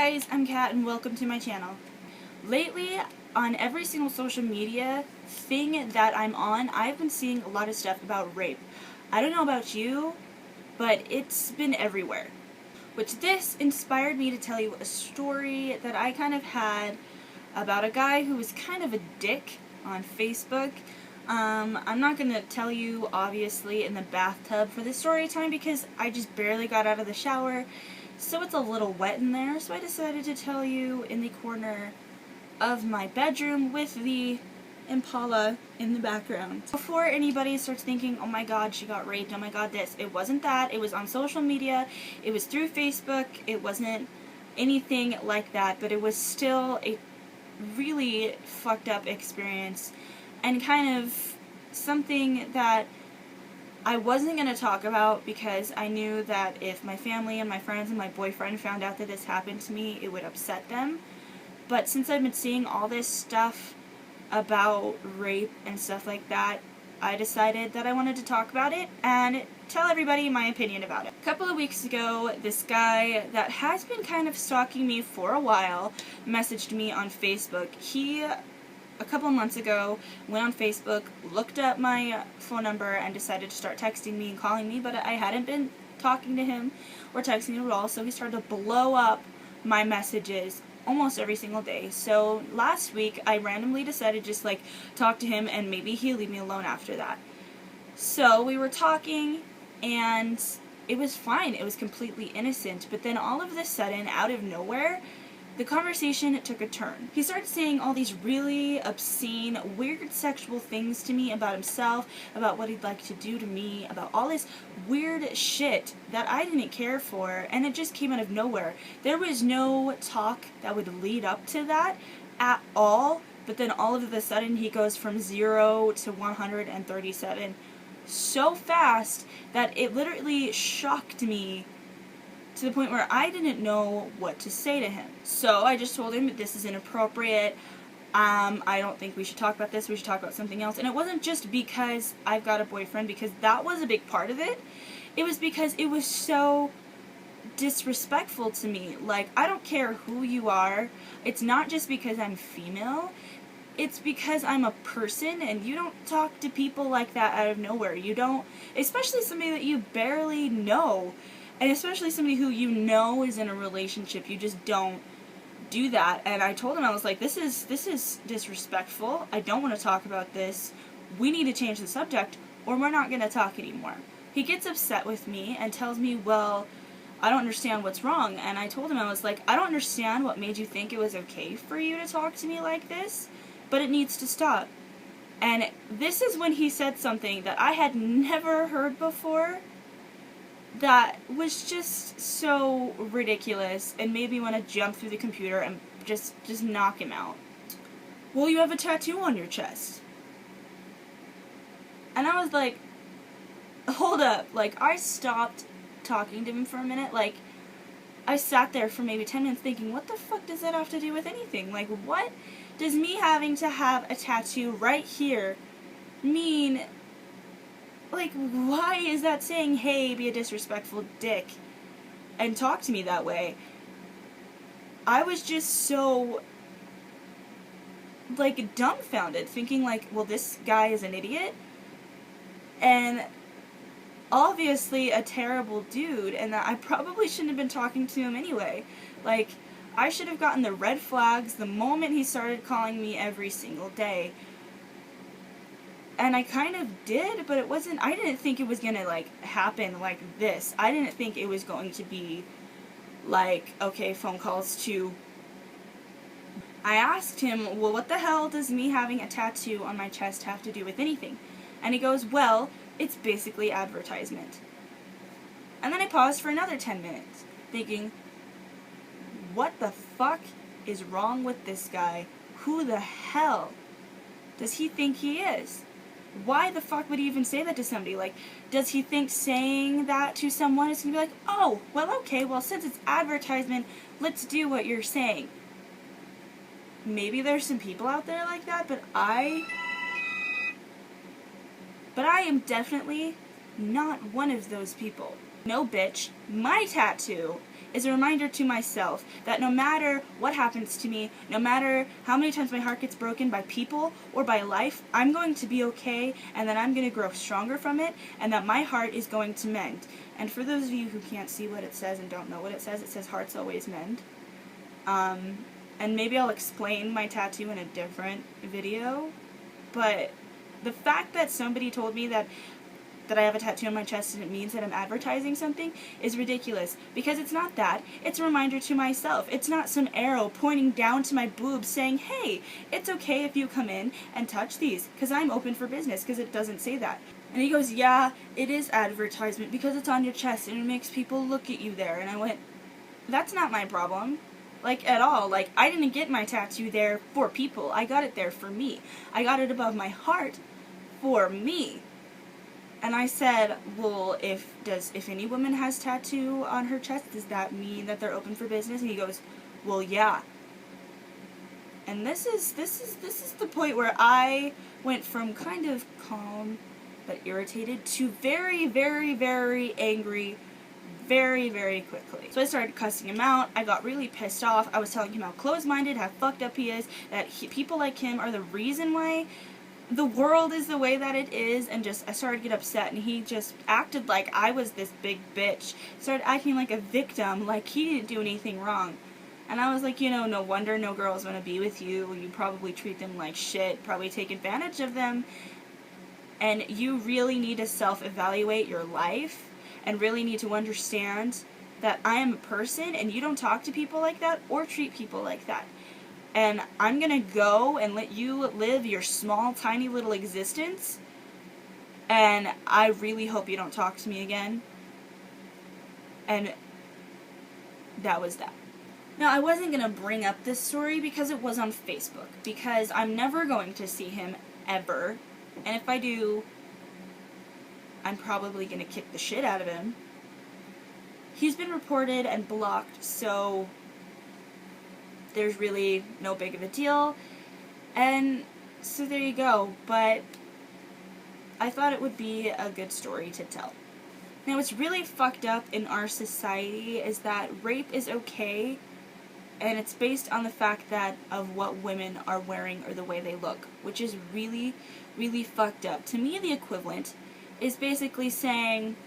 guys, I'm Kat and welcome to my channel. Lately, on every single social media thing that I'm on, I've been seeing a lot of stuff about rape. I don't know about you, but it's been everywhere. Which this inspired me to tell you a story that I kind of had about a guy who was kind of a dick on Facebook. I'm not going to tell you, obviously, in the bathtub for this story time because I just barely got out of the shower, so it's a little wet in there, so I decided to tell you in the corner of my bedroom with the Impala in the background. Before anybody starts thinking, oh my god, she got raped, oh my god this, it wasn't that, it was on social media, it was through Facebook, it wasn't anything like that, but it was still a really fucked up experience and kind of something that I wasn't going to talk about because I knew that if my family and my friends and my boyfriend found out that this happened to me, it would upset them. But since I've been seeing all this stuff about rape and stuff like that, I decided that I wanted to talk about it and tell everybody my opinion about it. A couple of weeks ago, this guy that has been kind of stalking me for a while messaged me on Facebook. He, a couple of months ago, went on Facebook, looked up my phone number, and decided to start texting me and calling me, but I hadn't been talking to him or texting him at all, so he started to blow up my messages almost every single day. So last week, I randomly decided to just talk to him and maybe he'd leave me alone after that. So we were talking and it was fine. It was completely innocent. But then all of a sudden, out of nowhere, the conversation took a turn. He started saying all these really obscene, weird sexual things to me about himself, about what he'd like to do to me, about all this weird shit that I didn't care for, and it just came out of nowhere. There was no talk that would lead up to that at all, but then all of a sudden he goes from 0 to 137 so fast that it literally shocked me to the point where I didn't know what to say to him. So I just told him this is inappropriate. I don't think we should talk about this. We should talk about something else. And it wasn't just because I've got a boyfriend, because that was a big part of it. It was because it was so disrespectful to me. Like, I don't care who you are. It's not just because I'm female. It's because I'm a person, and you don't talk to people like that out of nowhere. You don't, especially somebody that you barely know. And especially somebody who you know is in a relationship, you just don't do that. And I told him, I was like, this is disrespectful. I don't want to talk about this. We need to change the subject, or we're not going to talk anymore. He gets upset with me and tells me, well, I don't understand what's wrong. And I told him, I was like, I don't understand what made you think it was okay for you to talk to me like this, but it needs to stop. And this is when he said something that I had never heard before, that was just so ridiculous and made me want to jump through the computer and just knock him out. Well, you have a tattoo on your chest. And I was like, hold up. Like, I stopped talking to him for a minute. Like, I sat there for maybe 10 minutes thinking, what the fuck does that have to do with anything? Like, what does me having to have a tattoo right here mean? Like, why is that saying, hey, be a disrespectful dick and talk to me that way? I was just so, dumbfounded, thinking, well, this guy is an idiot, and obviously a terrible dude, and that I probably shouldn't have been talking to him anyway. Like, I should have gotten the red flags the moment he started calling me every single day. And I kind of did, but it wasn't, I didn't think it was gonna, happen like this. I didn't think it was going to be, okay, phone calls to... I asked him, well, what the hell does me having a tattoo on my chest have to do with anything? And he goes, well, it's basically advertisement. And then I paused for another 10 minutes, thinking, what the fuck is wrong with this guy? Who the hell does he think he is? Why the fuck would he even say that to somebody? Does he think saying that to someone is going to be like, oh, well, okay, well, since it's advertisement, let's do what you're saying? Maybe there's some people out there like that, but I am definitely not one of those people. No, bitch, my tattoo is a reminder to myself that no matter what happens to me, no matter how many times my heart gets broken by people or by life, I'm going to be okay, and that I'm going to grow stronger from it, and that my heart is going to mend. And for those of you who can't see what it says and don't know what it says hearts always mend. And maybe I'll explain my tattoo in a different video, but the fact that somebody told me that I have a tattoo on my chest and it means that I'm advertising something is ridiculous, because it's not that. It's a reminder to myself. It's not some arrow pointing down to my boobs saying, hey, it's okay if you come in and touch these, because I'm open for business, because it doesn't say that. And he goes, yeah, it is advertisement because it's on your chest and it makes people look at you there. And I went, that's not my problem. Like, at all. Like, I didn't get my tattoo there for people. I got it there for me. I got it above my heart for me. And I said, well, if any woman has tattoo on her chest, does that mean that they're open for business? And he goes, well, yeah. And this is the point where I went from kind of calm but irritated to very, very, very angry very, very quickly. So I started cussing him out. I got really pissed off. I was telling him how closed-minded, how fucked up he is, that people like him are the reason why the world is the way that it is, and I started to get upset, and he just acted like I was this big bitch. Started acting like a victim, like he didn't do anything wrong. And I was like, no wonder no girls want to be with you. You probably treat them like shit, probably take advantage of them, and you really need to self-evaluate your life and really need to understand that I am a person and you don't talk to people like that or treat people like that. And I'm gonna go and let you live your small, tiny little existence, and I really hope you don't talk to me again. And that was that. Now, I wasn't gonna bring up this story because it was on Facebook, because I'm never going to see him ever, and if I do, I'm probably going to kick the shit out of him. He's been reported and blocked, so there's really no big of a deal. And so there you go. But I thought it would be a good story to tell. Now, what's really fucked up in our society is that rape is okay, and it's based on the fact of what women are wearing or the way they look, which is really, really fucked up. To me, the equivalent is basically saying,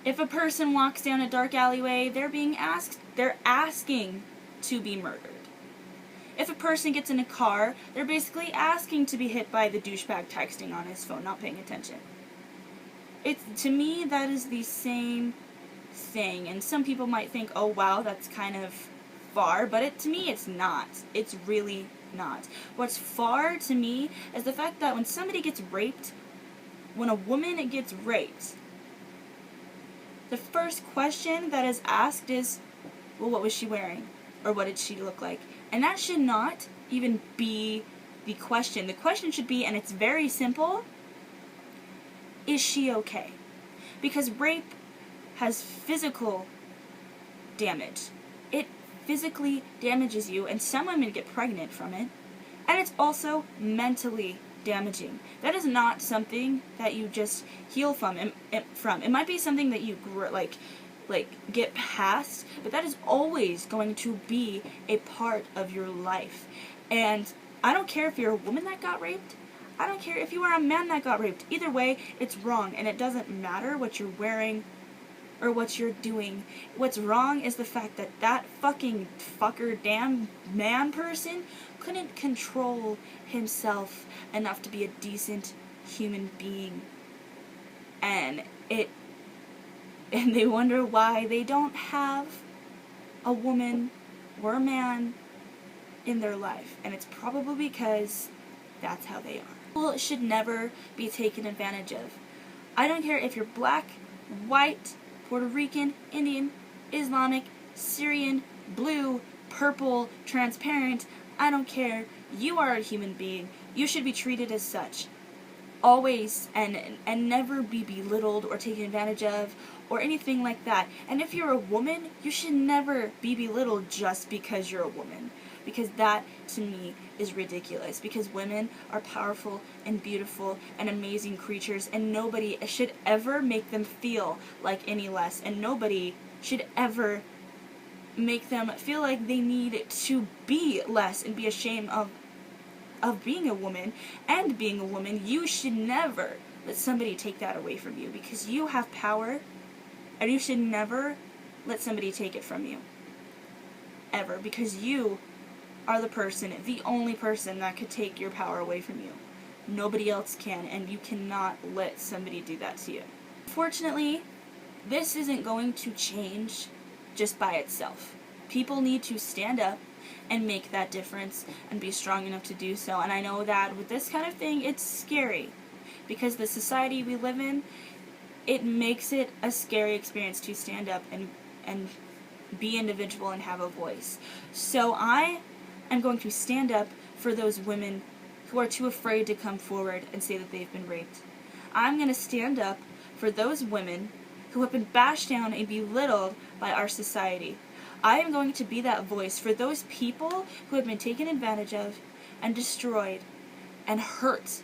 if a person walks down a dark alleyway, they're asking to be murdered. If a person gets in a car, they're basically asking to be hit by the douchebag texting on his phone, not paying attention. To me, that is the same thing, and some people might think, oh wow, that's kind of far, but to me, it's not. It's really not. What's far to me is the fact that when somebody gets raped, when a woman gets raped, the first question that is asked is, well, what was she wearing? Or what did she look like? And that should not even be the question. The question should be, and it's very simple, is she okay? Because rape has physical damage. It physically damages you, and some women get pregnant from it. And it's also mentally damaging. That is not something that you just heal from. It might be something that you get past, but that is always going to be a part of your life. And I don't care if you're a woman that got raped. I don't care if you are a man that got raped. Either way, it's wrong, and it doesn't matter what you're wearing or what you're doing. What's wrong is the fact that fucking fucker damn man person couldn't control himself enough to be a decent human being. And they wonder why they don't have a woman or a man in their life. And it's probably because that's how they are. Well, it should never be taken advantage of. I don't care if you're black, white, Puerto Rican, Indian, Islamic, Syrian, blue, purple, transparent. I don't care. You are a human being. You should be treated as such. Always, and never be belittled or taken advantage of or anything like that. And if you're a woman, you should never be belittled just because you're a woman. Because that, to me, is ridiculous. Because women are powerful and beautiful and amazing creatures, and nobody should ever make them feel like any less. And nobody should ever make them feel like they need to be less and be ashamed of being a woman and being a woman. You should never let somebody take that away from you, because you have power, and you should never let somebody take it from you. Ever. Because you are the person, the only person that could take your power away from you. Nobody else can, and you cannot let somebody do that to you. Fortunately, this isn't going to change just by itself. People need to stand up and make that difference and be strong enough to do so. And I know that with this kind of thing, it's scary, because the society we live in, it makes it a scary experience to stand up and be individual and have a voice. So I am going to stand up for those women who are too afraid to come forward and say that they've been raped. I'm going to stand up for those women who have been bashed down and belittled by our society. I am going to be that voice for those people who have been taken advantage of and destroyed and hurt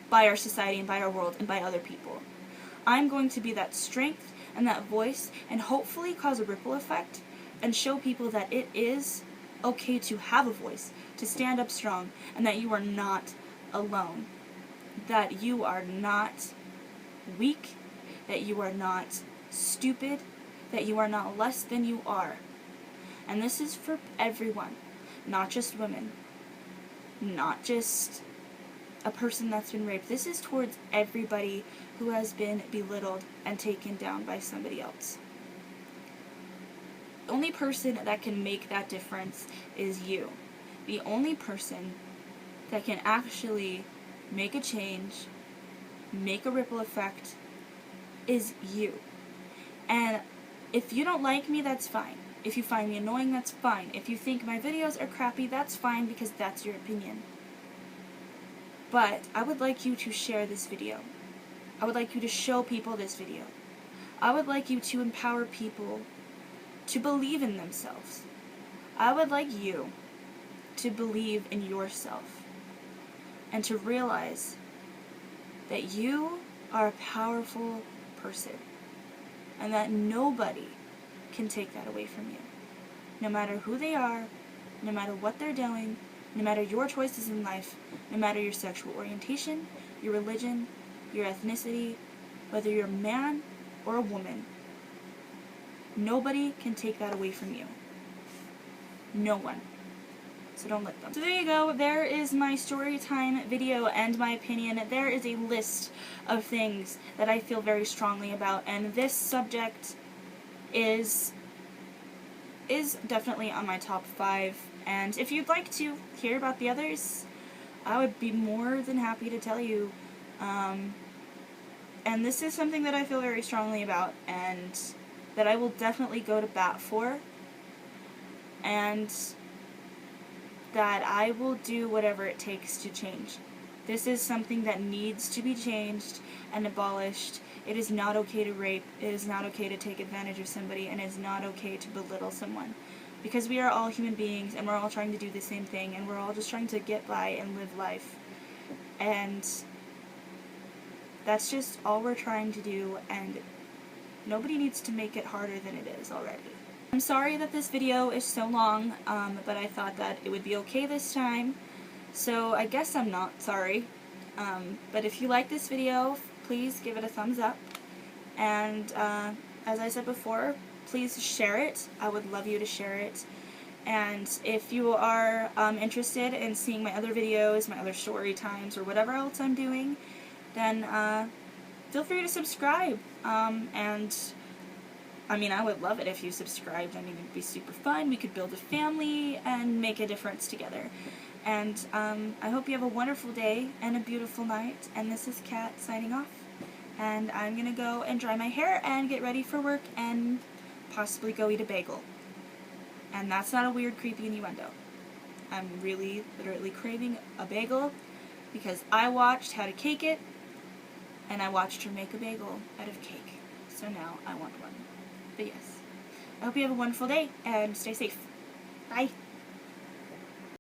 by our society and by our world and by other people. I'm going to be that strength and that voice, and hopefully cause a ripple effect and show people that it is okay to have a voice, to stand up strong, and that you are not alone, that you are not weak, that you are not stupid, that you are not less than you are. And this is for everyone, not just women, not just a person that's been raped. This is towards everybody who has been belittled and taken down by somebody else. The only person that can make that difference is you. The only person that can actually make a change, make a ripple effect, is you. And if you don't like me, that's fine. If you find me annoying, that's fine. If you think my videos are crappy, that's fine, because that's your opinion. But I would like you to share this video. I would like you to show people this video. I would like you to empower people to believe in themselves. I would like you to believe in yourself and to realize that you are a powerful person and that nobody can take that away from you. No matter who they are, no matter what they're doing, no matter your choices in life, no matter your sexual orientation, your religion, your ethnicity, whether you're a man or a woman, nobody can take that away from you. No one. So don't let them. So there you go. There is my story time video and my opinion. There is a list of things that I feel very strongly about, and this subject is definitely on my top 5. And if you'd like to hear about the others, I would be more than happy to tell you. And this is something that I feel very strongly about, and that I will definitely go to bat for, and that I will do whatever it takes to change. This is something that needs to be changed and abolished. It is not okay to rape, it is not okay to take advantage of somebody, and it is not okay to belittle someone. Because we are all human beings, and we're all trying to do the same thing, and we're all just trying to get by and live life. And that's just all we're trying to do, and nobody needs to make it harder than it is already. I'm sorry that this video is so long, but I thought that it would be okay this time, so I guess I'm not sorry. But if you like this video, please give it a thumbs up, and as I said before, please share it. I would love you to share it. And if you are interested in seeing my other videos, my other story times, or whatever else I'm doing, then feel free to subscribe. And I mean, I would love it if you subscribed. I mean, it'd be super fun. We could build a family and make a difference together. And I hope you have a wonderful day and a beautiful night. And this is Kat signing off. And I'm gonna go and dry my hair and get ready for work and possibly go eat a bagel. And that's not a weird, creepy innuendo. I'm really, literally craving a bagel because I watched How to Cake It, and I watched her make a bagel out of cake. So now I want one. But yes, I hope you have a wonderful day and stay safe. Bye.